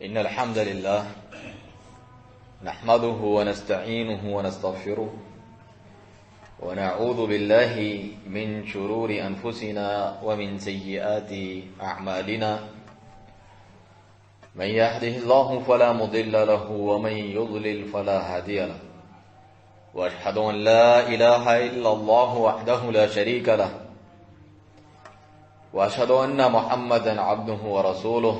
إن الحمد لله نحمده ونستعينه ونستغفره ونعوذ بالله من شرور أنفسنا ومن سيئات أعمالنا من يهده الله فلا مضل له ومن يضلل فلا هادي له وأشهد أن لا إله إلا الله وحده لا شريك له وأشهد أن محمدا عبده ورسوله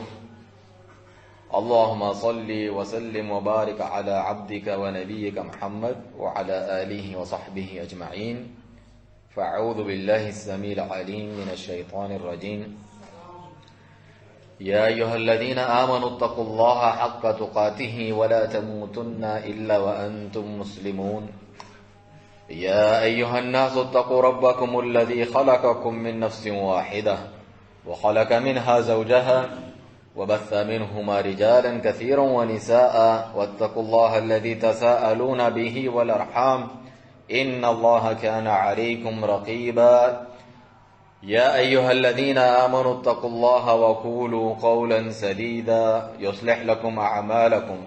اللهم صل وسلم وبارك على عبدك ونبيك محمد وعلى آله وصحبه أجمعين فأعوذ بالله السميع العليم من الشيطان الرجيم يا أيها الذين آمنوا اتقوا الله حق تقاته ولا تموتن إلا وأنتم مسلمون يا أيها الناس اتقوا ربكم الذي خلقكم من نفس واحدة وخلق منها زوجها وبث منهما رجالا كثيرا ونساء واتقوا الله الذي تساءلون به والأرحام إن الله كان عليكم رقيبا يا أيها الذين آمنوا اتقوا الله وقولوا قولا سديدا يصلح لكم أعمالكم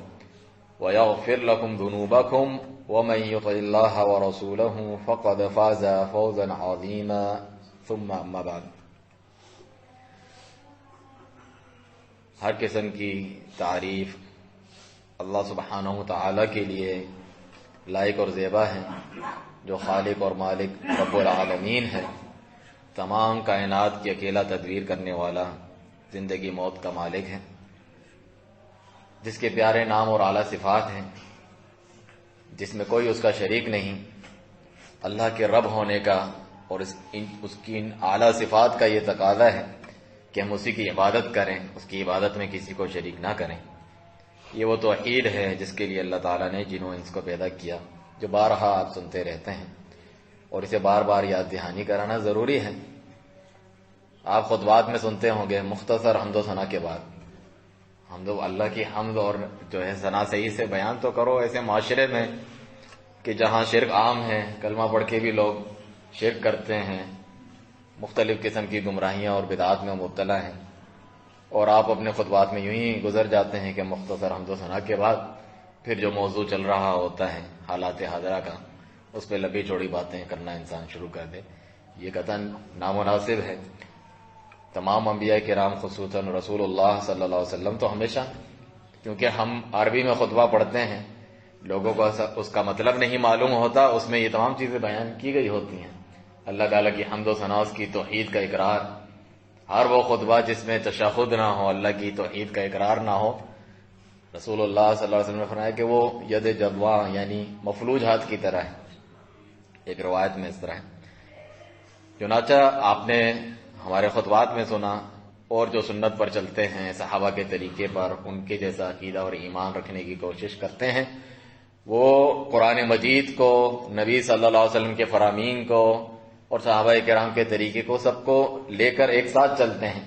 ويغفر لكم ذنوبكم ومن يطع الله ورسوله فقد فاز فوزا عظيما ثم أما بعد ہر قسم کی تعریف اللہ سبحانہ وتعالی کے لیے لائق اور زیبا ہے جو خالق اور مالک رب العالمین ہے، تمام کائنات کی اکیلا تدبیر کرنے والا، زندگی موت کا مالک ہے، جس کے پیارے نام اور اعلیٰ صفات ہیں، جس میں کوئی اس کا شریک نہیں۔ اللہ کے رب ہونے کا اور اس کی ان اعلیٰ صفات کا یہ تقاضا ہے کہ ہم اسی کی عبادت کریں، اس کی عبادت میں کسی کو شریک نہ کریں۔ یہ وہ توحید ہے جس کے لیے اللہ تعالیٰ نے جن و انس کو پیدا کیا، جو بارہا آپ سنتے رہتے ہیں، اور اسے بار بار یاد دہانی کرانا ضروری ہے۔ آپ خطبات میں سنتے ہوں گے مختصر حمد و ثنا کے بعد اللہ کی حمد اور جو ہے ثنا صحیح سے بیان تو کرو۔ ایسے معاشرے میں کہ جہاں شرک عام ہے، کلمہ پڑھ کے بھی لوگ شرک کرتے ہیں، مختلف قسم کی گمراہیاں اور بدعات میں مبتلا ہیں، اور آپ اپنے خطبات میں یوں ہی گزر جاتے ہیں کہ مختصر حمد و ثنا کے بعد پھر جو موضوع چل رہا ہوتا ہے حالات حاضرہ کا، اس پہ لمبی چوڑی باتیں کرنا انسان شروع کر دے، یہ قطعاً نامناسب ہے۔ تمام انبیاء کرام خصوصاً رسول اللہ صلی اللہ علیہ وسلم تو ہمیشہ، کیونکہ ہم عربی میں خطبہ پڑھتے ہیں، لوگوں کو اس کا مطلب نہیں معلوم ہوتا، اس میں یہ تمام چیزیں بیان کی گئی ہوتی ہیں، اللہ تعالیٰ کی حمد و ثنا، اس کی توحید کا اقرار۔ ہر وہ خطبہ جس میں تشہد نہ ہو، اللہ کی توحید کا اقرار نہ ہو، رسول اللہ صلی اللہ علیہ وسلم نے فرمایا کہ وہ ید جدوا یعنی مفلوج ہاتھ کی طرح ہے۔ ایک روایت میں اس طرح ہے۔ چنانچہ آپ نے ہمارے خطبات میں سنا، اور جو سنت پر چلتے ہیں، صحابہ کے طریقے پر ان کے جیسا عقیدہ اور ایمان رکھنے کی کوشش کرتے ہیں، وہ قرآن مجید کو، نبی صلی اللہ علیہ وسلم کے فرامین کو اور صحابہ کرام کے طریقے کو، سب کو لے کر ایک ساتھ چلتے ہیں۔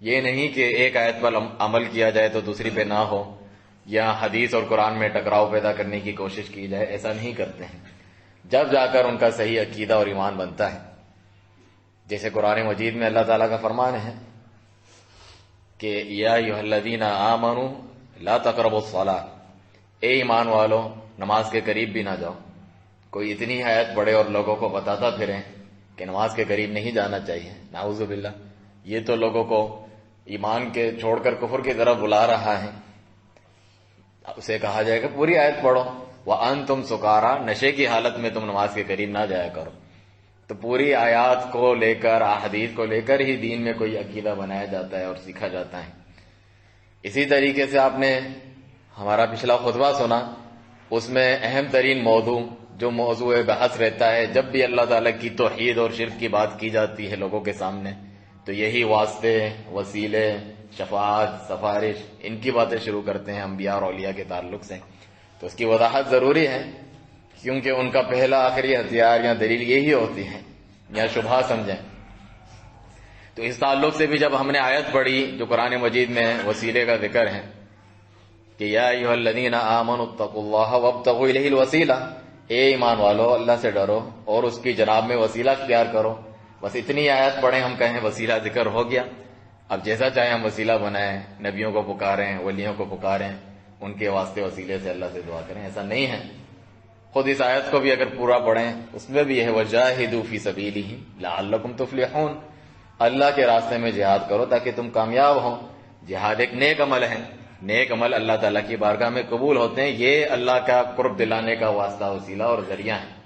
یہ نہیں کہ ایک آیت پر عمل کیا جائے تو دوسری پہ نہ ہو، یا حدیث اور قرآن میں ٹکراؤ پیدا کرنے کی کوشش کی جائے، ایسا نہیں کرتے ہیں۔ جب جا کر ان کا صحیح عقیدہ اور ایمان بنتا ہے، جیسے قرآن مجید میں اللہ تعالیٰ کا فرمان ہے کہ یا ایھا الذین آمنوا لا تقربوا الصلاۃ، اے ایمان والو نماز کے قریب بھی نہ جاؤ۔ کوئی اتنی آیت پڑھے اور لوگوں کو بتاتا پھریں کہ نماز کے قریب نہیں جانا چاہیے، نعوذ باللہ، یہ تو لوگوں کو ایمان کے چھوڑ کر کفر کی طرف بلا رہا ہے۔ اسے کہا جائے گا پوری آیت پڑھو، وَأَنْتُمْ سُكَارَىٰ، نشے کی حالت میں تم نماز کے قریب نہ جایا کرو۔ تو پوری آیات کو لے کر، احادیث کو لے کر ہی دین میں کوئی عقیدہ بنایا جاتا ہے اور سیکھا جاتا ہے۔ اسی طریقے سے آپ نے ہمارا پچھلا خطبہ سنا، اس میں اہم ترین موضوع جو موضوع بحث رہتا ہے، جب بھی اللہ تعالیٰ کی توحید اور شرک کی بات کی جاتی ہے لوگوں کے سامنے، تو یہی واسطے، وسیلے، شفاعت، سفارش، ان کی باتیں شروع کرتے ہیں انبیاء اور اولیاء کے تعلق سے۔ تو اس کی وضاحت ضروری ہے، کیونکہ ان کا پہلا آخری ہتھیار یا دلیل یہی ہوتی ہے، یا شبہ سمجھیں۔ تو اس تعلق سے بھی جب ہم نے آیت پڑھی جو قرآن مجید میں وسیلے کا ذکر ہے کہ یا ایھا الذین آمنوا اتقوا اللہ وابتغوا الیہ الوسیلہ، اے ایمان والو اللہ سے ڈرو اور اس کی جناب میں وسیلہ اختیار کرو، بس اتنی آیت پڑھیں ہم کہیں وسیلہ ذکر ہو گیا۔ اب جیسا چاہے ہم وسیلہ بنائیں، نبیوں کو پکاریں، ولیوں کو پکاریں، ان کے واسطے وسیلے سے اللہ سے دعا کریں، ایسا نہیں ہے۔ خود اس آیت کو بھی اگر پورا پڑھیں اس میں بھی یہ ہے وَجَاهِدُوا فِي سَبِيلِهِ لَعَلَّكُمْ تُفْلِحُونَ، اللہ کے راستے میں جہاد کرو تاکہ تم کامیاب ہو۔ جہاد ایک نیک عمل ہے، نیک عمل اللہ تعالیٰ کی بارگاہ میں قبول ہوتے ہیں، یہ اللہ کا قرب دلانے کا واسطہ، وسیلہ اور ذریعہ ہے۔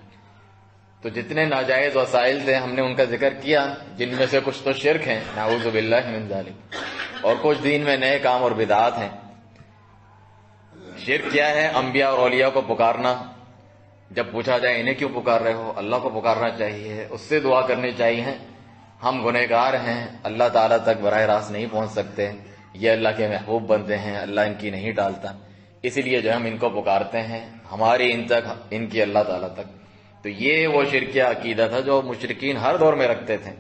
تو جتنے ناجائز وسائل تھے ہم نے ان کا ذکر کیا، جن میں سے کچھ تو شرک ہیں، نعوذ باللہ من ذالک، اور کچھ دین میں نئے کام اور بدعات ہیں۔ شرک کیا ہے؟ انبیاء اور اولیاء کو پکارنا۔ جب پوچھا جائے انہیں کیوں پکار رہے ہو، اللہ کو پکارنا چاہیے، اس سے دعا کرنی چاہیے۔ ہم گنہگار ہیں، اللہ تعالیٰ تک براہ راست نہیں پہنچ سکتے، یہ اللہ کے محبوب بندے ہیں، اللہ ان کی نہیں ڈالتا، اسی لیے جو ہم ان کو پکارتے ہیں، ہماری ان تک، ان کی اللہ تعالیٰ تک۔ تو یہ وہ شرکیہ عقیدہ تھا جو مشرکین ہر دور میں رکھتے تھے،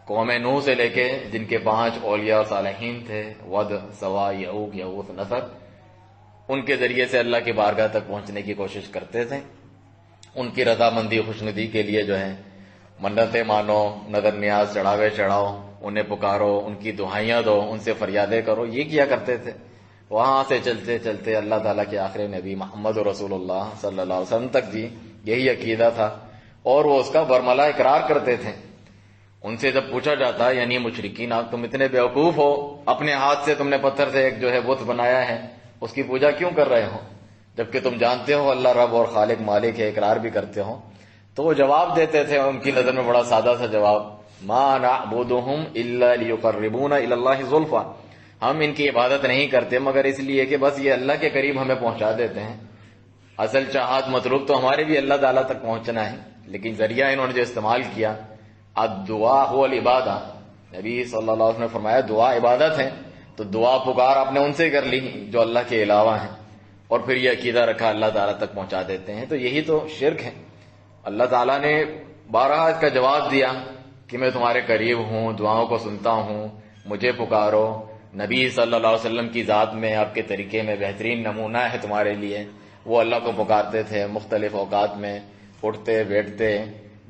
قوم نوح سے لے کے جن کے 5 اولیاء اور صالحین تھے، ود، سوا، یعوق، یغوث، نصر، ان کے ذریعے سے اللہ کی بارگاہ تک پہنچنے کی کوشش کرتے تھے۔ ان کی رضامندی، خوشنودی کے لیے جو ہے منتیں مانو، نظر نیاز چڑھاوے چڑھاؤ، انہیں پکارو، ان کی دعائیاں دو، ان سے فریادیں کرو، یہ کیا کرتے تھے۔ وہاں سے چلتے چلتے اللہ تعالیٰ کے آخری نبی محمد رسول اللہ صلی اللہ علیہ وسلم تک بھی یہی عقیدہ تھا، اور وہ اس کا برملا اقرار کرتے تھے۔ ان سے جب پوچھا جاتا، یعنی مشرکین، آپ تم اتنے بیوقوف ہو، اپنے ہاتھ سے تم نے پتھر سے ایک جو ہے بت بنایا ہے، اس کی پوجا کیوں کر رہے ہو، جبکہ تم جانتے ہو اللہ رب اور خالق مالک ہے، اقرار بھی کرتے ہو؟ تو وہ جواب دیتے تھے، ان کی نظر میں بڑا سادہ سا جواب، ما نعبدہم الا لیقربونا الی اللہ زلفا، ہم ان کی عبادت نہیں کرتے مگر اس لیے کہ بس یہ اللہ کے قریب ہمیں پہنچا دیتے ہیں۔ اصل چاہت، مطلوب تو ہمارے بھی اللہ تعالیٰ تک پہنچنا ہے، لیکن ذریعہ انہوں نے جو استعمال کیا، الدعاء هو العبادہ، نبی صلی اللہ علیہ وسلم نے فرمایا دعا عبادت ہے، تو دعا پکار آپ نے ان سے کر لی جو اللہ کے علاوہ ہیں، اور پھر یہ عقیدہ رکھا اللہ تعالیٰ تک پہنچا دیتے ہیں۔ تو یہی تو شرک ہے۔ اللہ تعالیٰ نے بارہا اس کا جواب دیا کہ میں تمہارے قریب ہوں، دعاؤں کو سنتا ہوں، مجھے پکارو۔ نبی صلی اللہ علیہ وسلم کی ذات میں، آپ کے طریقے میں بہترین نمونہ ہے تمہارے لیے، وہ اللہ کو پکارتے تھے مختلف اوقات میں، اٹھتے بیٹھتے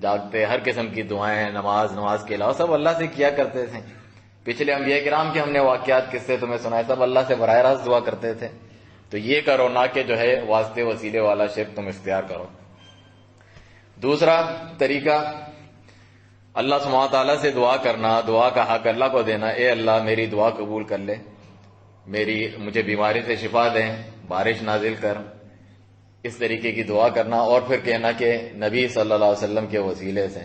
جاگتے، ہر قسم کی دعائیں، نماز کے علاوہ سب اللہ سے کیا کرتے تھے۔ پچھلے انبیاء کرام کے ہم نے واقعات قصے تمہیں سنائے، سب اللہ سے براہ راست دعا کرتے تھے۔ تو یہ کرو، نہ کہ جو ہے واسطے وسیلے والا شرک تم اختیار کرو۔ دوسرا طریقہ، اللہ سبحانہ تعالیٰ سے دعا کرنا، دعا کا حق اللہ کو دینا، اے اللہ میری دعا قبول کر لے، مجھے بیماری سے شفا دیں، بارش نازل کر، اس طریقے کی دعا کرنا، اور پھر کہنا کہ نبی صلی اللہ علیہ وسلم کے وسیلے سے،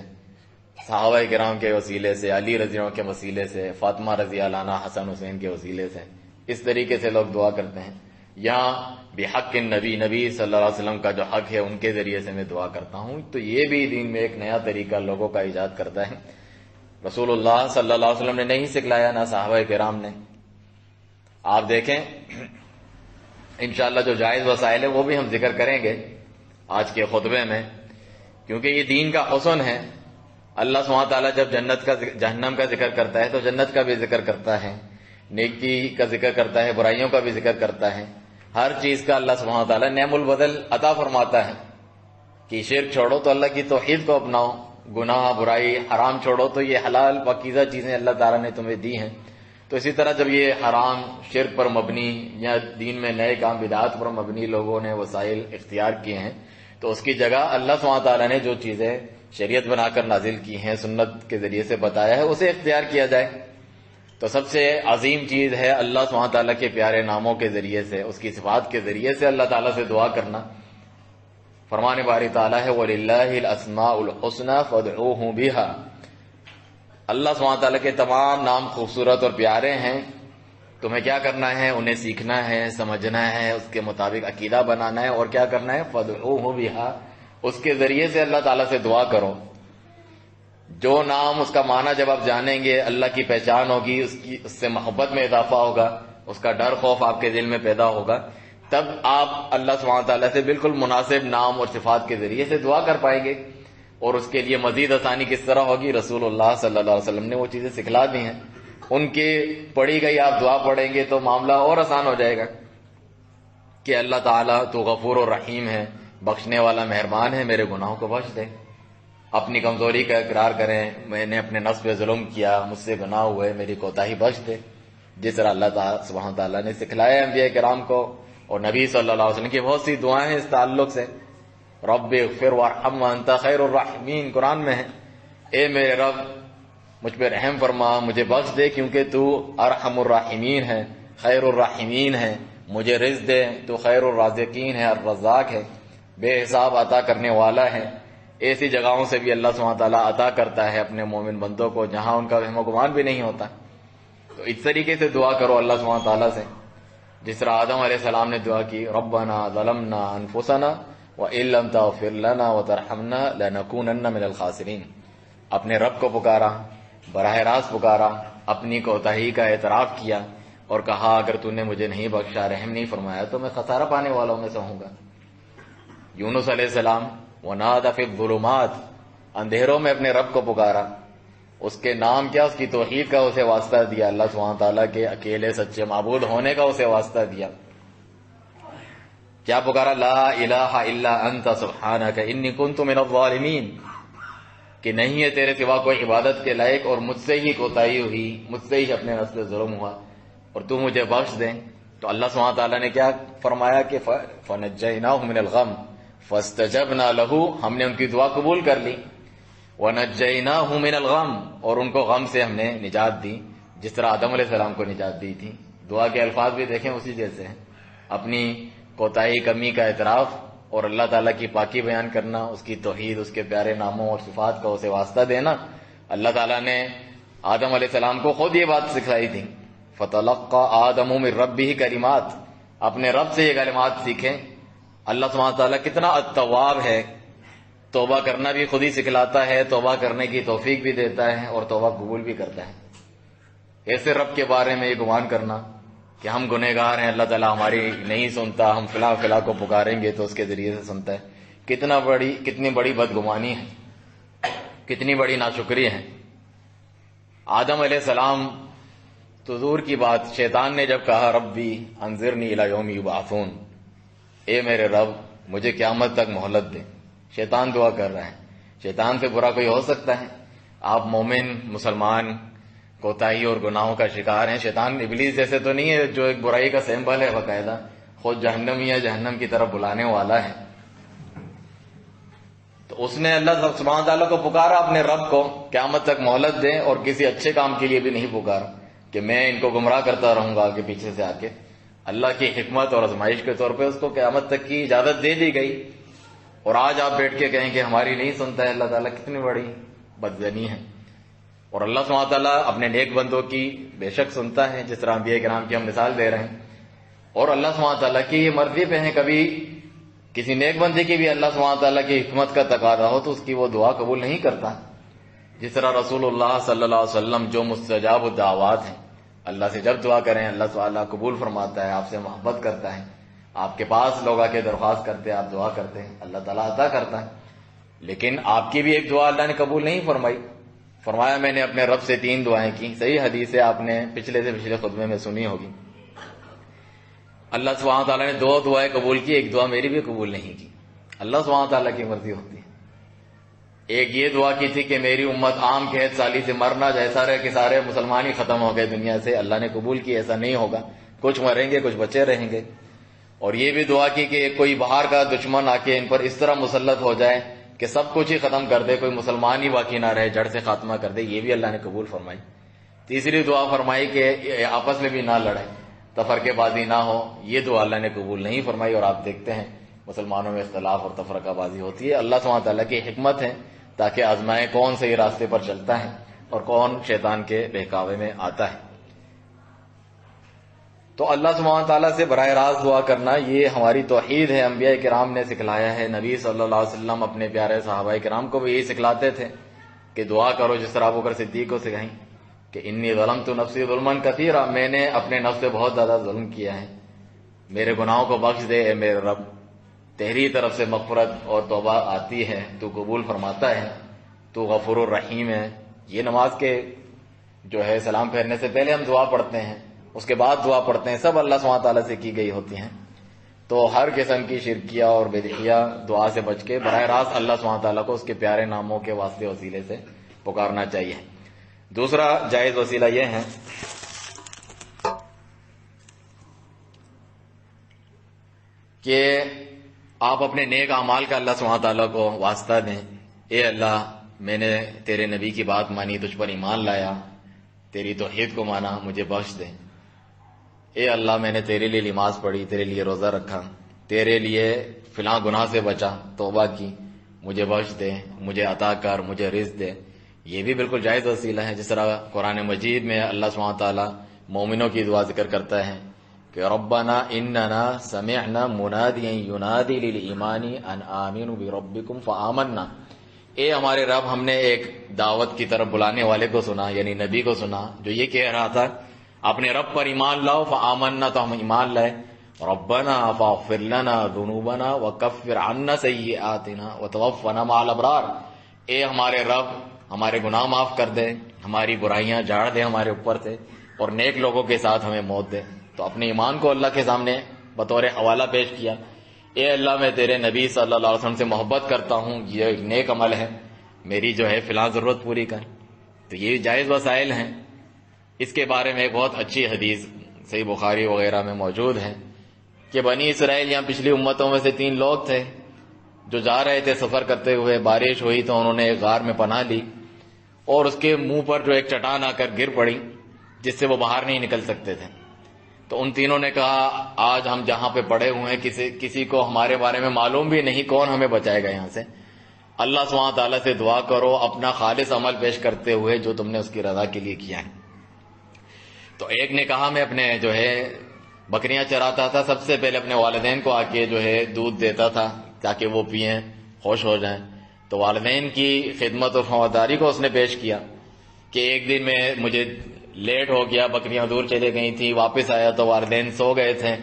صحابہ کرام کے وسیلے سے، علی رضی اللہ عنہ کے وسیلے سے، فاطمہ رضی اللہ عنہ، حسن حسین کے وسیلے سے، اس طریقے سے لوگ دعا کرتے ہیں۔ یہاں بحق نبی صلی اللہ علیہ وسلم کا جو حق ہے ان کے ذریعے سے میں دعا کرتا ہوں، تو یہ بھی دین میں ایک نیا طریقہ لوگوں کا ایجاد کرتا ہے۔ رسول اللہ صلی اللہ علیہ وسلم نے نہیں سکھلایا، نہ صحابہ کرام نے۔ آپ دیکھیں انشاءاللہ جو جائز وسائل ہیں وہ بھی ہم ذکر کریں گے آج کے خطبے میں، کیونکہ یہ دین کا حسن ہے۔ اللہ سبحانہ تعالیٰ جب جہنم کا ذکر کرتا ہے تو جنت کا بھی ذکر کرتا ہے، نیکی کا ذکر کرتا ہے، برائیوں کا بھی ذکر کرتا ہے، ہر چیز کا اللہ سبحانہ تعالیٰ نعم البدل عطا فرماتا ہے کہ شرک چھوڑو تو اللہ کی توحید کو اپناؤ، گناہ برائی حرام چھوڑو تو یہ حلال پاکیزہ چیزیں اللہ تعالیٰ نے تمہیں دی ہیں۔ تو اسی طرح جب یہ حرام شرک پر مبنی یا دین میں نئے کام بدعات پر مبنی لوگوں نے وسائل اختیار کیے ہیں، تو اس کی جگہ اللہ سبحانہ تعالیٰ نے جو چیزیں شریعت بنا کر نازل کی ہیں، سنت کے ذریعے سے بتایا ہے، اسے اختیار کیا جائے۔ تو سب سے عظیم چیز ہے اللہ سبحانہ تعالیٰ کے پیارے ناموں کے ذریعے سے، اس کی صفات کے ذریعے سے اللہ تعالیٰ سے دعا کرنا۔ فرمان باری تعالیٰ ہے وَلِلَّهِ الْأَسْمَاءُ الْحُسْنَى فَادْعُوهُ بِهَا، اللہ سبحانہ تعالیٰ کے تمام نام خوبصورت اور پیارے ہیں، تمہیں کیا کرنا ہے؟ انہیں سیکھنا ہے، سمجھنا ہے، اس کے مطابق عقیدہ بنانا ہے، اور کیا کرنا ہے؟ فَادْعُوهُ بِهَا، اس کے ذریعے سے اللہ تعالیٰ سے دعا کرو۔ جو نام، اس کا معنی جب آپ جانیں گے، اللہ کی پہچان ہوگی، اس سے محبت میں اضافہ ہوگا، اس کا ڈر خوف آپ کے دل میں پیدا ہوگا، تب آپ اللہ سبحانہ تعالیٰ سے بالکل مناسب نام اور صفات کے ذریعے سے دعا کر پائیں گے۔ اور اس کے لیے مزید آسانی کس طرح ہوگی؟ رسول اللہ صلی اللہ علیہ وسلم نے وہ چیزیں سکھلا دی ہیں، ان کے پڑھی گئی آپ دعا پڑھیں گے تو معاملہ اور آسان ہو جائے گا کہ اللہ تعالیٰ تو غفور و رحیم ہے، بخشنے والا مہربان ہے، میرے گناہوں کو بخش دے۔ اپنی کمزوری کا اقرار کریں، میں نے اپنے نفس پہ ظلم کیا، مجھ سے گناہ ہوئے، میری کوتاہی بخش دے، جس طرح اللہ تعالیٰ سبحانہ تعالیٰ نے سکھلایا ہے انبیاء کرام کو، اور نبی صلی اللہ علیہ وسلم کی بہت سی دعائیں ہیں اس تعلق سے۔ رب اغفر وارحم وانت خیر الراحمین قرآن میں ہے، اے میرے رب مجھ پہ رحم فرما، مجھے بخش دے، کیونکہ تو ارحم الراحمین ہے، خیر الراحمین ہے، مجھے رزق دے، تو خیر الرازقین ہے، الرزاق ہے، بے حساب عطا کرنے والا ہے۔ ایسی جگہوں سے بھی اللہ سبحانہ تعالیٰ عطا کرتا ہے اپنے مومن بندوں کو جہاں ان کا وہم و گمان بھی نہیں ہوتا۔ تو اس طریقے سے دعا کرو اللہ سبحانہ تعالیٰ سے، جس طرح آدم علیہ السلام نے دعا کی، ربنا ظلمنا انفسنا وان لم تغفر لنا وترحمنا لنکونن من الخاسرین، اپنے رب کو پکارا، براہ راست پکارا، اپنی کوتاہی کا اعتراف کیا اور کہا اگر تو نے مجھے نہیں بخشا، رحم نہیں فرمایا تو میں خسارہ پانے والوں میں سے ہوں گا۔ یونس علیہ السلام ونادى في الظلمات، اندھیروں میں اپنے رب کو پکارا، اس کے نام کیا، اس کی توحید کا اسے واسطہ دیا، اللہ سبحانہ تعالیٰ کے اکیلے سچے معبود ہونے کا اسے واسطہ دیا۔ کیا پکارا؟ لا الہ الا انت سبحانک انی کنت من الظالمین، کہ نہیں ہے تیرے سوا کوئی عبادت کے لائق اور مجھ سے ہی کوتاہی ہوئی، مجھ سے ہی اپنے نفس سے ظلم ہوا اور تو مجھے بخش دیں۔ تو اللہ سبحانہ تعالیٰ نے کیا فرمایا کہ فنجیناہ من الغم فاستجبنا لہ، ہم نے ان کی دعا قبول کر لی، ونجیناہ من الغم، اور ان کو غم سے ہم نے نجات دی، جس طرح آدم علیہ السلام کو نجات دی تھی۔ دعا کے الفاظ بھی دیکھیں اسی جیسے ہیں، اپنی کوتاہی کمی کا اعتراف اور اللہ تعالیٰ کی پاکی بیان کرنا، اس کی توحید، اس کے پیارے ناموں اور صفات کا اسے واسطہ دینا۔ اللہ تعالیٰ نے آدم علیہ السلام کو خود یہ بات سکھلائی تھی، فتلقى آدم من ربہ کلمات، اپنے رب سے یہ کلمات سیکھیں۔ اللہ سبحانہ تعالیٰ کتنا التواب ہے، توبہ کرنا بھی خود ہی سکھلاتا ہے، توبہ کرنے کی توفیق بھی دیتا ہے اور توبہ قبول بھی کرتا ہے۔ ایسے رب کے بارے میں یہ گمان کرنا کہ ہم گنہگار ہیں، اللہ تعالیٰ ہماری نہیں سنتا، ہم فلاں فلاں کو پکاریں گے تو اس کے ذریعے سے سنتا ہے، کتنی بڑی بدگمانی ہے، کتنی بڑی ناشکری ہے۔ آدم علیہ السلام تو دور کی بات، شیطان نے جب کہا ربی انظرنی الی یوم یبعثون، اے میرے رب مجھے قیامت تک مہلت دے، شیطان دعا کر رہا ہے۔ شیطان سے برا کوئی ہو سکتا ہے؟ آپ مومن مسلمان کوتاہی اور گناہوں کا شکار ہیں، شیطان ابلیس جیسے تو نہیں ہے جو ایک برائی کا سمبل ہے، باقاعدہ خود جہنمی ہے، جہنم کی طرف بلانے والا ہے۔ تو اس نے اللہ سبحانہ تعالیٰ کو پکارا، اپنے رب کو قیامت تک مہلت دیں، اور کسی اچھے کام کے لیے بھی نہیں پکارا کہ میں ان کو گمراہ کرتا رہوں گا آگے پیچھے سے آ کے۔ اللہ کی حکمت اور آزمائش کے طور پہ اس کو قیامت تک کی اجازت دے دی گئی، اور آج آپ بیٹھ کے کہیں کہ ہماری نہیں سنتا ہے اللہ تعالیٰ، کتنی بڑی بدزنی ہے۔ اور اللہ سبحانہ تعالیٰ اپنے نیک بندوں کی بے شک سنتا ہے، جس طرح انبیاء کرام کی ہم مثال دے رہے ہیں، اور اللہ سبحانہ تعالیٰ کی یہ مرضی پہ ہیں، کبھی کسی نیک بندے کی بھی اللہ سبحانہ تعالیٰ کی حکمت کا تقاضا ہو تو اس کی وہ دعا قبول نہیں کرتا۔ جس طرح رسول اللہ صلی اللہ علیہ وسلم جو مستجاب الدعوات ہیں، اللہ سے جب دعا کریں اللہ تعالیٰ قبول فرماتا ہے، آپ سے محبت کرتا ہے، آپ کے پاس لوگ آ کے درخواست کرتے ہیں، آپ دعا کرتے ہیں، اللہ تعالیٰ عطا کرتا ہے۔ لیکن آپ کی بھی ایک دعا اللہ نے قبول نہیں فرمائی، فرمایا میں نے اپنے رب سے 3 دعائیں کی، صحیح حدیث ہے، آپ نے پچھلے سے پچھلے خطبے میں سنی ہوگی۔ اللہ سبحانہ تعالیٰ نے 2 دعائیں قبول کی، ایک دعا میری بھی قبول نہیں کی۔ اللہ سبحانہ تعالیٰ کی مرضی ہوتی ہے۔ ایک یہ دعا کی تھی کہ میری امت عام قحط سالی سے مرنا جائے، سارے کے سارے مسلمان ہی ختم ہو گئے دنیا سے، اللہ نے قبول کی ایسا نہیں ہوگا، کچھ مریں گے کچھ بچے رہیں گے۔ اور یہ بھی دعا کی کہ کوئی باہر کا دشمن آ کے ان پر اس طرح مسلط ہو جائے کہ سب کچھ ہی ختم کر دے، کوئی مسلمان ہی باقی نہ رہے، جڑ سے خاتمہ کر دے، یہ بھی اللہ نے قبول فرمائی۔ تیسری دعا فرمائی کہ آپس میں بھی نہ لڑیں، تفرقے بازی نہ ہو، یہ دعا اللہ نے قبول نہیں فرمائی، اور آپ دیکھتے ہیں مسلمانوں میں اختلاف اور تفرقہ بازی ہوتی ہے۔ اللہ سبحانہ تعالیٰ کی حکمت ہے تاکہ آزمائے کون صحیح راستے پر چلتا ہے اور کون شیطان کے بہکاوے میں آتا ہے۔ تو اللہ سبحانہ تعالیٰ سے براہ راست دعا کرنا یہ ہماری توحید ہے، انبیاء کرام نے سکھلایا ہے، نبی صلی اللہ علیہ وسلم اپنے پیارے صحابہ کرام کو بھی یہی سکھلاتے تھے کہ دعا کرو، جس طرح ابوبکر صدیق کو سکھائیں کہ انی ظلمت نفسی ظلما کثیرا، میں نے اپنے نفس سے بہت زیادہ ظلم کیا ہے، میرے گناہوں کو بخش دے اے میرے رب، تیری طرف سے مغفرت اور توبہ آتی ہے، تو قبول فرماتا ہے، تو غفور الرحیم ہے۔ یہ نماز کے جو ہے سلام پھیرنے سے پہلے ہم دعا پڑھتے ہیں، اس کے بعد دعا پڑھتے ہیں، سب اللہ سبحانہ تعالیٰ سے کی گئی ہوتی ہیں۔ تو ہر قسم کی شرکیہ اور بدعیہ دعا سے بچ کے براہ راست اللہ سبحانہ تعالیٰ کو اس کے پیارے ناموں کے واسطے وسیلے سے پکارنا چاہیے۔ دوسرا جائز وسیلہ یہ ہے کہ آپ اپنے نیک اعمال کا اللہ سبحانہ تعالیٰ کو واسطہ دیں، اے اللہ میں نے تیرے نبی کی بات مانی، تجھ پر ایمان لایا، تیری توحید کو مانا، مجھے بخش دے۔ اے اللہ میں نے تیرے لیے نماز پڑھی، تیرے لیے روزہ رکھا، تیرے لیے فلاں گناہ سے بچا، توبہ کی، مجھے بخش دے، مجھے عطا کر، مجھے رزق دے۔ یہ بھی بالکل جائز وسیلہ ہے، جس طرح قرآن مجید میں اللہ سبحانہ تعالیٰ مومنوں کی دعا ذکر کرتا ہے کہ ربنا اننا سمعنا منادیا ینادی للایمان ان آمنوا بربکم فآمنا، اے ہمارے رب ہم نے ایک دعوت کی طرف بلانے والے کو سنا، یعنی نبی کو سنا، جو یہ کہہ رہا تھا اپنے رب پر ایمان لاؤ، فآمنا تو ہم ایمان لائے، ربنا فاغفر لنا ذنوبنا وکفر عنا سیئاتنا وتوفنا مع الابرار، اے ہمارے رب ہمارے گناہ معاف کر دے، ہماری برائیاں جھاڑ دے ہمارے اوپر سے، اور نیک لوگوں کے ساتھ ہمیں موت دے۔ تو اپنے ایمان کو اللہ کے سامنے بطور حوالہ پیش کیا، اے اللہ میں تیرے نبی صلی اللہ علیہ وسلم سے محبت کرتا ہوں، یہ ایک نیک عمل ہے، میری جو ہے فلاں ضرورت پوری کر۔ تو یہ جائز وسائل ہیں۔ اس کے بارے میں ایک بہت اچھی حدیث صحیح بخاری وغیرہ میں موجود ہے کہ بنی اسرائیل یہاں پچھلی امتوں میں سے 3 لوگ تھے جو جا رہے تھے سفر کرتے ہوئے، بارش ہوئی تو انہوں نے ایک غار میں پناہ لی، اور اس کے منہ پر جو ایک چٹان آ کر گر پڑی جس سے وہ باہر نہیں نکل سکتے تھے۔ تو ان تینوں نے کہا آج ہم جہاں پہ پڑے ہوئے ہیں کسی کو ہمارے بارے میں معلوم بھی نہیں، کون ہمیں بچائے گا یہاں سے؟ اللہ سبحانہ تعالیٰ سے دعا کرو اپنا خالص عمل پیش کرتے ہوئے جو تم نے اس کی رضا کے لیے کیا ہے۔ تو ایک نے کہا میں اپنے جو ہے بکریاں چراتا تھا، سب سے پہلے اپنے والدین کو آ کے جو ہے دودھ دیتا تھا تاکہ وہ پئیں خوش ہو جائیں۔ تو والدین کی خدمت اور خوانداری کو اس نے پیش کیا کہ ایک دن میں مجھے لیٹ ہو گیا، بکریاں دور چلے گئی تھی، واپس آیا تو والدین سو گئے تھے،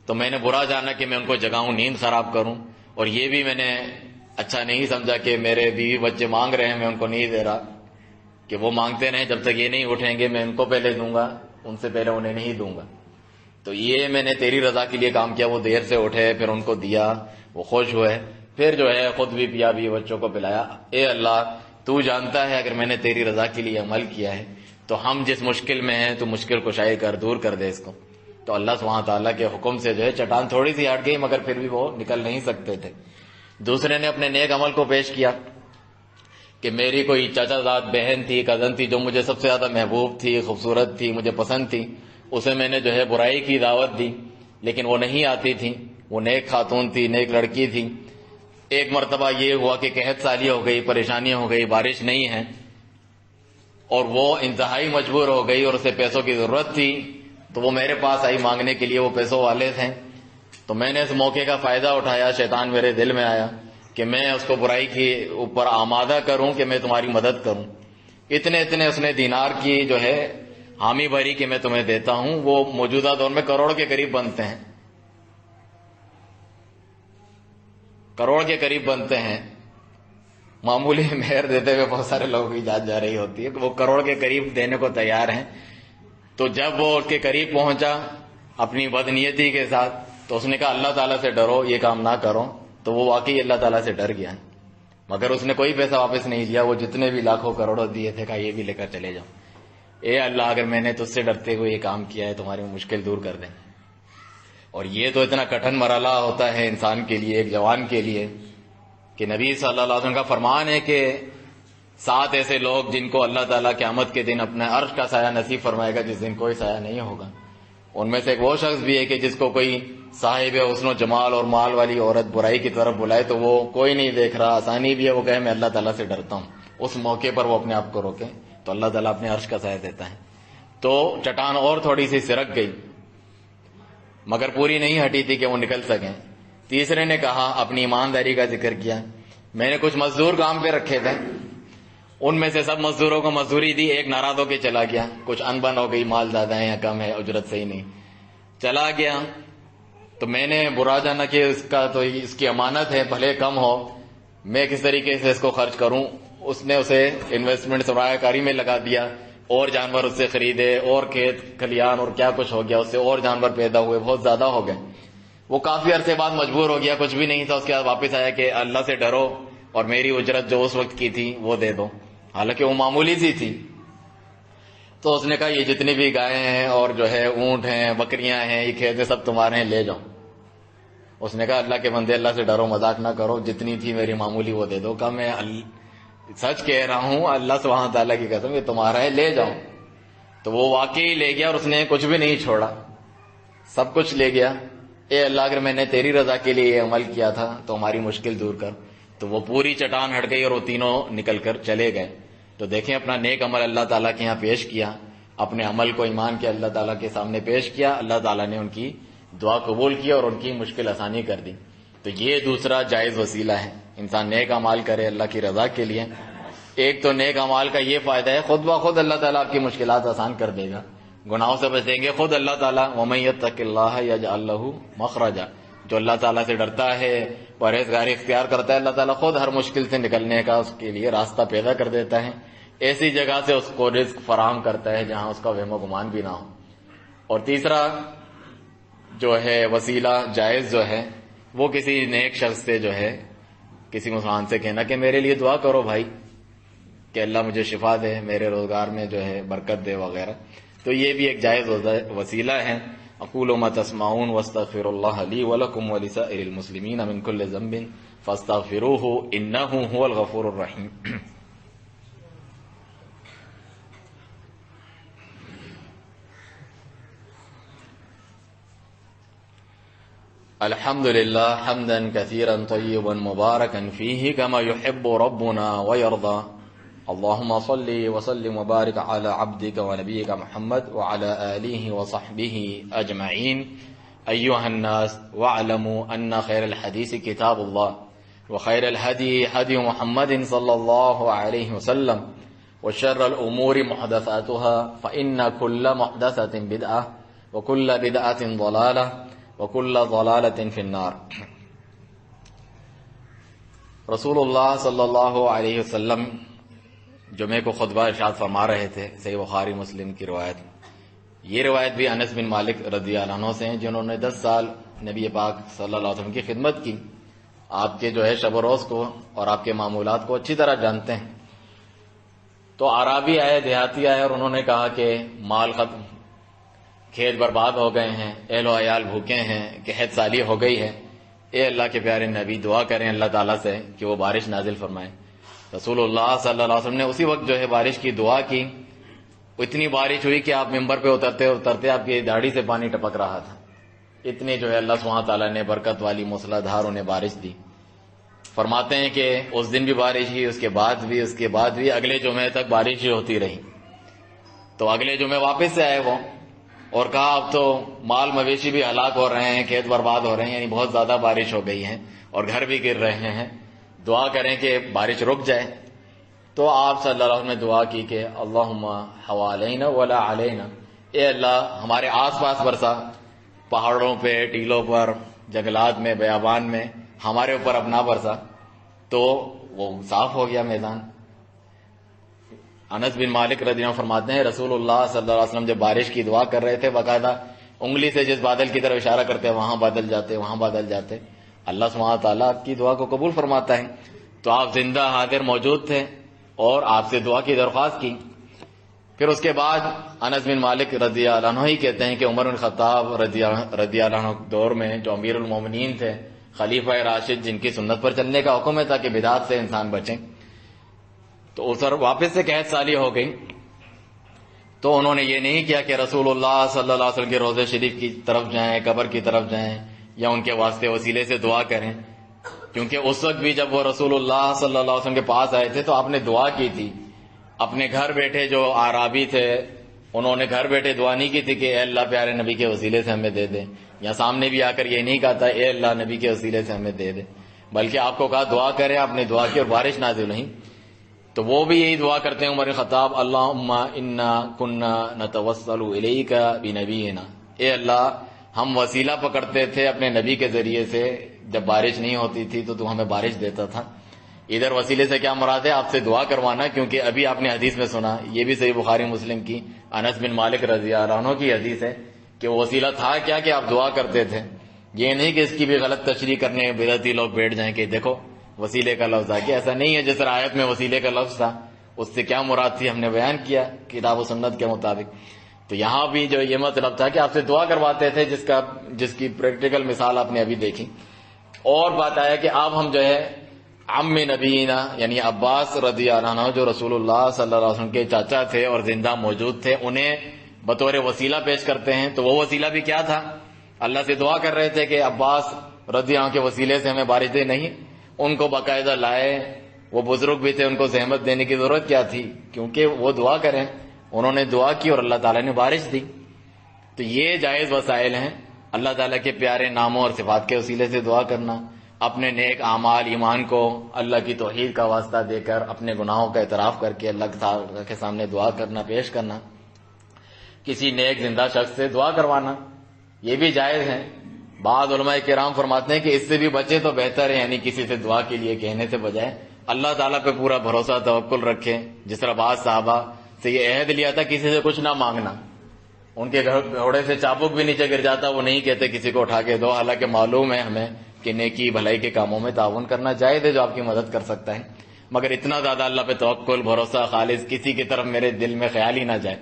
تو میں نے برا جانا کہ میں ان کو جگاؤں، نیند خراب کروں، اور یہ بھی میں نے اچھا نہیں سمجھا کہ میرے بیوی بچے مانگ رہے ہیں میں ان کو نہیں دے رہا، کہ وہ مانگتے رہیں جب تک یہ نہیں اٹھیں گے میں ان کو پہلے دوں گا، ان سے پہلے انہیں نہیں دوں گا۔ تو یہ میں نے تیری رضا کے لیے کام کیا، وہ دیر سے اٹھے، پھر ان کو دیا، وہ خوش ہوئے، پھر جو ہے خود بھی پیا بھی بچوں کو پلایا۔ اے اللہ تو جانتا ہے اگر میں نے تیری رضا کے لیے عمل کیا ہے تو ہم جس مشکل میں ہیں تو مشکل کشائی کر، دور کر دے اس کو۔ تو اللہ سبحانہ تعالیٰ کے حکم سے جو ہے چٹان تھوڑی سی ہٹ گئی مگر پھر بھی وہ نکل نہیں سکتے تھے۔ دوسرے نے اپنے نیک عمل کو پیش کیا کہ میری کوئی چچا زاد بہن تھی، کزن تھی جو مجھے سب سے زیادہ محبوب تھی، خوبصورت تھی، مجھے پسند تھی، اسے میں نے جو ہے برائی کی دعوت دی لیکن وہ نہیں آتی تھی، وہ نیک خاتون تھی، نیک لڑکی تھی۔ ایک مرتبہ یہ ہوا کہ قحط سالی ہو گئی، پریشانی ہو گئی، بارش نہیں ہے، اور وہ انتہائی مجبور ہو گئی اور اسے پیسوں کی ضرورت تھی، تو وہ میرے پاس آئی مانگنے کے لیے، وہ پیسوں والے تھے۔ تو میں نے اس موقع کا فائدہ اٹھایا، شیطان میرے دل میں آیا کہ میں اس کو برائی کے اوپر آمادہ کروں کہ میں تمہاری مدد کروں۔ اتنے اس نے دینار کی جو ہے حامی بھری کہ میں تمہیں دیتا ہوں، وہ موجودہ دور میں کروڑ کے قریب بنتے ہیں، کروڑ کے قریب بنتے ہیں۔ معمولی مہر دیتے ہوئے بہت سارے لوگوں کی جان جا رہی ہوتی ہے کہ وہ کروڑ کے قریب دینے کو تیار ہیں۔ تو جب وہ اس کے قریب پہنچا اپنی بدنیتی کے ساتھ تو اس نے کہا اللہ تعالیٰ سے ڈرو، یہ کام نہ کرو۔ تو وہ واقعی اللہ تعالیٰ سے ڈر گیا، مگر اس نے کوئی پیسہ واپس نہیں دیا، وہ جتنے بھی لاکھوں کروڑوں دیے تھے کہا یہ بھی لے کر چلے جاؤ، اے اللہ اگر میں نے تجھ سے ڈرتے ہوئے یہ کام کیا ہے تمہاری مشکل دور کر دیں۔ اور یہ تو اتنا کٹھن مرحلہ ہوتا ہے انسان کے لیے، ایک جوان کے لیے، کہ نبی صلی اللہ علیہ وسلم کا فرمان ہے کہ 7 ایسے لوگ جن کو اللہ تعالیٰ قیامت کے دن اپنے عرش کا سایہ نصیب فرمائے گا جس دن کوئی سایہ نہیں ہوگا۔ ان میں سے ایک وہ شخص بھی ہے کہ جس کو کوئی صاحب حسن و جمال اور مال والی عورت برائی کی طرف بلائے تو وہ کوئی نہیں دیکھ رہا، آسانی بھی ہے وہ کہے میں اللہ تعالیٰ سے ڈرتا ہوں، اس موقع پر وہ اپنے آپ کو روکے تو اللہ تعالیٰ اپنے عرش کا سایہ دیتا ہے۔ تو چٹان اور تھوڑی سی سرک گئی مگر پوری نہیں ہٹی تھی کہ وہ نکل سکیں۔ تیسرے نے کہا، اپنی ایمانداری کا ذکر کیا، میں نے کچھ مزدور کام پہ رکھے تھے، ان میں سے سب مزدوروں کو مزدوری دی، ایک ناراض ہو کے چلا گیا، کچھ انبن ہو گئی، مال زیادہ ہے یا کم ہے، اجرت صحیح نہیں، چلا گیا۔ تو میں نے برا جانا کہ اس کی امانت ہے، بھلے کم ہو، میں کس طریقے سے اس کو خرچ کروں۔ اس نے اسے انویسٹمنٹ سرمایہ کاری میں لگا دیا، اور جانور اس سے خریدے، اور کھیت کھلیان اور کیا کچھ ہو گیا، اس سے اور جانور پیدا ہوئے، بہت زیادہ ہو گئے۔ وہ کافی عرصے بعد مجبور ہو گیا، کچھ بھی نہیں تھا، اس کے بعد واپس آیا کہ اللہ سے ڈرو اور میری اجرت جو اس وقت کی تھی وہ دے دو، حالانکہ وہ معمولی سی تھی۔ تو اس نے کہا یہ جتنی بھی گائیں ہیں اور جو ہے اونٹ ہیں، بکریاں ہیں، یہ کھیت سب تمہارے ہیں، لے جاؤ۔ اس نے کہا اللہ کے بندے، اللہ سے ڈرو، مذاق نہ کرو، جتنی تھی میری معمولی وہ دے دو۔ کہا میں سچ کہہ رہا ہوں، اللہ سبحانہ تعالیٰ کی قسم، یہ تمہارا ہے، لے جاؤ۔ تو وہ واقعی لے گیا اور اس نے کچھ بھی نہیں چھوڑا، سب کچھ لے گیا۔ اے اللہ، اگر میں نے تیری رضا کے لیے یہ عمل کیا تھا تو ہماری مشکل دور کر۔ تو وہ پوری چٹان ہٹ گئی اور وہ تینوں نکل کر چلے گئے۔ تو دیکھیں اپنا نیک عمل اللہ تعالیٰ کے یہاں پیش کیا، اپنے عمل کو ایمان کے اللہ تعالیٰ کے سامنے پیش کیا، اللہ تعالیٰ نے ان کی دعا قبول کی اور ان کی مشکل آسانی کر دی۔ تو یہ دوسرا جائز وسیلہ ہے، انسان نیک اعمال کرے اللہ کی رضا کے لیے۔ ایک تو نیک اعمال کا یہ فائدہ ہے، خود بخود اللہ تعالیٰ آپ کی مشکلات آسان کر دے گا، گناہوں سے بچ دیں گے خود اللہ تعالیٰ۔ وَمَن يَتَّقِ اللَّهَ يَجْعَل لَّهُ مَخْرَجًا، جو اللہ تعالیٰ سے ڈرتا ہے، پرہیزگاری اختیار کرتا ہے، اللہ تعالیٰ خود ہر مشکل سے نکلنے کا اس کے لیے راستہ پیدا کر دیتا ہے، ایسی جگہ سے اس کو رزق فراہم کرتا ہے جہاں اس کا وہم و گمان بھی نہ ہو۔ اور تیسرا جو ہے وسیلہ جائز جو ہے، وہ کسی نیک شخص سے جو ہے، کسی مسلمان سے کہنا کہ میرے لیے دعا کرو بھائی، کہ اللہ مجھے شفا دے، میرے روزگار میں جو ہے برکت دے وغیرہ۔ تو یہ بھی ایک جائز وسیلہ ہے۔ اقول ما تسمعون واستغفر الله لي ولكم ولسائر المسلمين من كل ذنب فاستغفروه انه هو الغفور الرحيم۔ الحمد لله حمدا كثيرا طيبا مباركا فيه كما يحب ربنا ويرضى، اللهم صل وسلم وبارك على عبدك ونبيك محمد وعلى آله وصحبه أجمعين۔ أيها الناس، واعلموا أن خير الحديث كتاب الله، وخير الهدي هدي محمد صلى الله عليه وسلم، وشر الأمور محدثاتها، فإن كل محدثة بدعة، وكل بدعة ضلالة، وكل ضلالة في النار۔ رسول اللہ صلی اللہ علیہ وسلم جمعے کو خطبہ ارشاد فرما رہے تھے، صحیح بخاری مسلم کی روایت۔ یہ روایت بھی انس بن مالک رضی اللہ عنہ سے ہیں، جنہوں نے 10 سال نبی پاک صلی اللہ علیہ وسلم کی خدمت کی، آپ کے جو ہے شب و روز کو اور آپ کے معمولات کو اچھی طرح جانتے ہیں۔ تو عرابی آئے، دیہاتی آئے، اور انہوں نے کہا کہ مال ختم، کھیت برباد ہو گئے ہیں، اہل و عیال بھوکے ہیں، قحط سالی ہو گئی ہے، اے اللہ کے پیارے نبی دعا کریں اللہ تعالیٰ سے کہ وہ بارش نازل فرمائے۔ رسول اللہ صلی اللہ علیہ وسلم نے اسی وقت جو ہے بارش کی دعا کی، اتنی بارش ہوئی کہ آپ ممبر پہ اترتے آپ کی داڑھی سے پانی ٹپک رہا تھا، اتنی جو ہے اللہ سبحانہ تعالیٰ نے برکت والی موسلا دھار انہیں بارش دی۔ فرماتے ہیں کہ اس دن بھی بارش ہوئی، اس کے بعد بھی اگلے جمعے تک بارش ہی ہوتی رہی۔ تو اگلے جمعے واپس سے آئے وہ اور کہا اب تو مال مویشی بھی ہلاک ہو رہے ہیں، کھیت برباد ہو رہے ہیں، یعنی بہت زیادہ بارش ہو گئی ہے اور گھر بھی گر رہے ہیں، دعا کریں کہ بارش رک جائے۔ تو آپ صلی اللہ علیہ وسلم نے دعا کی کہ اللہم حوالینا ولا علینا، اے اللہ ہمارے آس پاس برسا، پہاڑوں پہ، ٹیلوں پر، جنگلات میں، بیابان میں، ہمارے اوپر اپنا برسا۔ تو وہ صاف ہو گیا میدان۔ انس بن مالک رضی اللہ عنہ فرماتے ہیں رسول اللہ صلی اللہ علیہ وسلم جب بارش کی دعا کر رہے تھے، باقاعدہ انگلی سے جس بادل کی طرف اشارہ کرتے وہاں بادل جاتے، وہاں بادل جاتے۔ اللہ سبحانہ تعالیٰ آپ کی دعا کو قبول فرماتا ہے۔ تو آپ زندہ حاضر موجود تھے اور آپ سے دعا کی درخواست کی۔ پھر اس کے بعد انس بن مالک رضی اللہ عنہ ہی کہتے ہیں کہ عمر بن خطاب رضی اللہ عنہ دور میں جو امیر المومنین تھے، خلیفہ راشد، جن کی سنت پر چلنے کا حکم ہے تاکہ بدعات سے انسان بچیں، تو اس پر واپس سے قحط سالی ہو گئی۔ تو انہوں نے یہ نہیں کیا کہ رسول اللہ صلی اللہ علیہ وسلم کے روضہ شریف کی طرف جائیں، قبر کی طرف جائیں یا ان کے واسطے وسیلے سے دعا کریں، کیونکہ اس وقت بھی جب وہ رسول اللہ صلی اللہ علیہ وسلم کے پاس آئے تھے تو آپ نے دعا کی تھی۔ اپنے گھر بیٹھے جو اعرابی تھے انہوں نے گھر بیٹھے دعا نہیں کی تھی کہ اے اللہ پیارے نبی کے وسیلے سے ہمیں دے دے، یا سامنے بھی آ کر یہ نہیں کہا تھا اے اللہ نبی کے وسیلے سے ہمیں دے دے، بلکہ آپ کو کہا دعا کریں، آپ نے دعا کی اور بارش نازل نہیں۔ تو وہ بھی یہی دعا کرتے ہیں عمر بن خطاب، اللہم انا کننا نتوسل الیک بنبینا، اے اللہ ہم وسیلہ پکڑتے تھے اپنے نبی کے ذریعے سے، جب بارش نہیں ہوتی تھی تو ہمیں بارش دیتا تھا۔ ادھر وسیلے سے کیا مراد ہے؟ آپ سے دعا کروانا، کیونکہ ابھی آپ نے حدیث میں سنا، یہ بھی صحیح بخاری مسلم کی انس بن مالک رضی اللہ عنہ کی حدیث ہے کہ وہ وسیلہ تھا کیا کہ آپ دعا کرتے تھے یہ نہیں کہ اس کی بھی غلط تشریح کرنے بدعتی لوگ بیٹھ جائیں کہ دیکھو وسیلے کا لفظ آ گیا. ایسا نہیں ہے. جس آیت میں وسیلے کا لفظ تھا اس سے کیا مراد تھی ہم نے بیان کیا کتاب و سنت کے مطابق. تو یہاں بھی جو یہ مطلب تھا کہ آپ سے دعا کرواتے تھے جس کی پریکٹیکل مثال آپ نے ابھی دیکھی. اور بات آیا کہ اب ہم جو ہے عم نبینا یعنی عباس رضی اللہ عنہ جو رسول اللہ صلی اللہ علیہ وسلم کے چاچا تھے اور زندہ موجود تھے انہیں بطور وسیلہ پیش کرتے ہیں. تو وہ وسیلہ بھی کیا تھا؟ اللہ سے دعا کر رہے تھے کہ عباس رضی اللہ عنہ کے وسیلے سے ہمیں بارش دے. نہیں، ان کو باقاعدہ لائے. وہ بزرگ بھی تھے، ان کو زحمت دینے کی ضرورت کیا تھی؟ کیونکہ وہ دعا کریں. انہوں نے دعا کی اور اللہ تعالیٰ نے بارش دی. تو یہ جائز وسائل ہیں. اللہ تعالیٰ کے پیارے ناموں اور صفات کے وسیلے سے دعا کرنا، اپنے نیک اعمال ایمان کو اللہ کی توحید کا واسطہ دے کر اپنے گناہوں کا اعتراف کر کے اللہ کے سامنے دعا کرنا، پیش کرنا، کسی نیک زندہ شخص سے دعا کروانا، یہ بھی جائز ہے. بعض علماء کرام فرماتے ہیں کہ اس سے بھی بچے تو بہتر ہے، یعنی کسی سے دعا کے لیے کہنے سے بجائے اللہ تعالیٰ پہ پورا بھروسہ توکل رکھیں. جس طرح بعض صحابہ سے یہ عہد لیا تھا کسی سے کچھ نہ مانگنا. ان کے گھوڑے سے چابک بھی نیچے گر جاتا وہ نہیں کہتے کسی کو اٹھا کے دو. حالانکہ معلوم ہے ہمیں کہ نیکی بھلائی کے کاموں میں تعاون کرنا جائز ہے جو آپ کی مدد کر سکتا ہے، مگر اتنا زیادہ اللہ پہ توکل بھروسہ خالص کسی کی طرف میرے دل میں خیال ہی نہ جائے.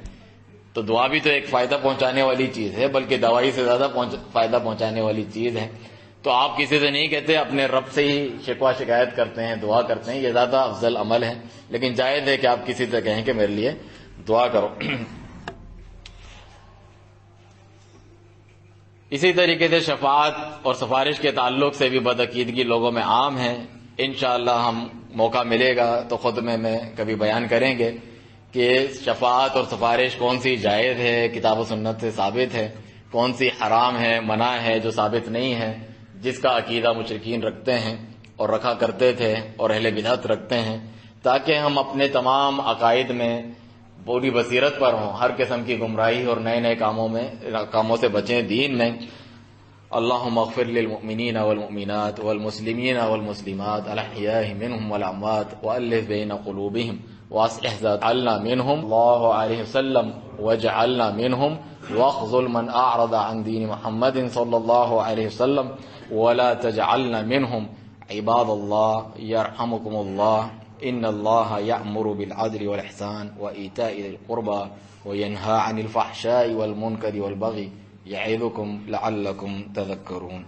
تو دعا بھی تو ایک فائدہ پہنچانے والی چیز ہے، بلکہ دوائی سے زیادہ فائدہ پہنچانے والی چیز ہے. تو آپ کسی سے نہیں کہتے، اپنے رب سے ہی شکوہ شکایت کرتے ہیں، دعا کرتے ہیں. یہ زیادہ افضل عمل ہے، لیکن جائز ہے کہ آپ کسی سے کہیں کہ میرے لیے دعا کرو. اسی طریقے سے شفاعت اور سفارش کے تعلق سے بھی بدعقیدگی لوگوں میں عام ہے. انشاءاللہ ہم موقع ملے گا تو خطبے میں کبھی بیان کریں گے کہ شفاعت اور سفارش کون سی جائز ہے، کتاب و سنت سے ثابت ہے، کون سی حرام ہے، منع ہے، جو ثابت نہیں ہے، جس کا عقیدہ مشرکین رکھتے ہیں اور رکھا کرتے تھے اور اہل بدعت رکھتے ہیں، تاکہ ہم اپنے تمام عقائد میں پوری بصیرت پر ہوں، ہر قسم کی گمراہی اور نئے نئے کاموں سے بچیں دین میں. اللہم اغفر للمؤمنین والمؤمنات والمسلمین والمسلمات الاحیاء منہم والاموات والف بین قلوبہم واصلح ذات بیننا منہم اللہ علیہ وسلم واجعلنا منہم واخذل من اعرض عن دین محمد صلی اللہ علیہ وسلم ولا تجعلنا منہم. عباد اللہ یرحمکم اللہ ان اللہ یأمر بالعدل والاحسان وایتاء ذی القربى وینہی عن الفحشاء والمنکر والبغی یعظکم لعلکم تذکرون.